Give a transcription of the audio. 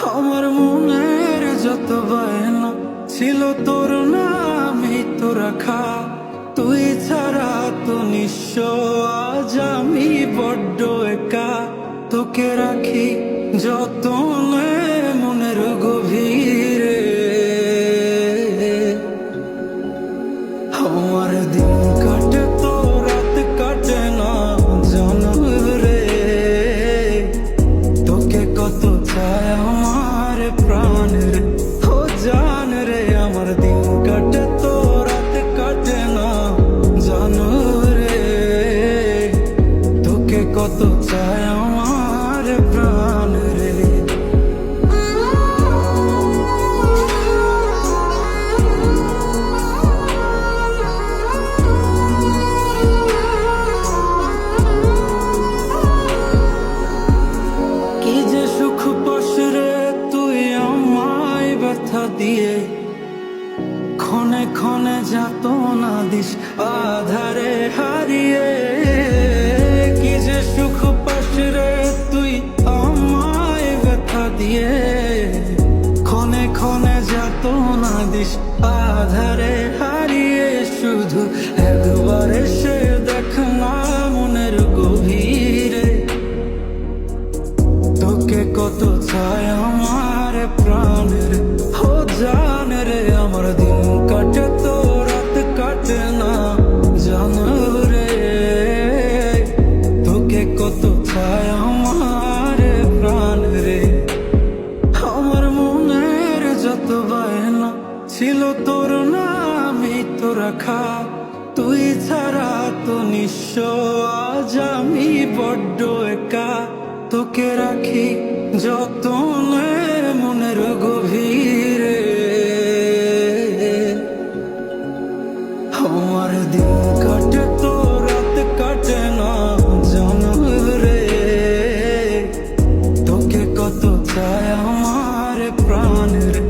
আমার মনের যত বায়না ছিল তোর নামই তো রাখা, তুই ছাড়া তো নিঃস্ব আজ আমি বড্ড একা। তোকে রাখি যতনে মনের গভীরে, আমার দিন কাটে তো রাত কাটে না জানো রে। তোকে কত চায় আমার প্রাণ রে, ও জান রে। আমার দিন কাটে তো রাত কাটে না জানো রে। তোকে কত চায় আমার প্রাণ রে। কি যে সুখ পাস রে তুই আমায় ব্যথা দিয়ে, ক্ষণে ক্ষণে যাত না দিস আধারে হারিয়ে। কি যে সুখ পাস রে তুই আমায় ব্যথা দিয়ে, ক্ষণে ক্ষণে যাত না দিস আধারে হারিয়ে। শুধু একবার এসে দেখ না মনের গভীরে, তোকে কত চায় আমার প্রাণের ও জান রে। আমার দিন কাটে তো রাত কাটে না জানো রে। তোকে কত চায় আমার প্রাণ রে। আমার মনের যত বায়না ছিল তোর নামই তো রাখা, তুই ছাড়া তো নিঃস্ব আজ আমি বড্ড একা। তোকে রাখি যতনে মনের গভীরে, আমার দিন কাটে তো রাত কাটে না জানো রে। তোকে কত চায় আমার প্রাণ রে।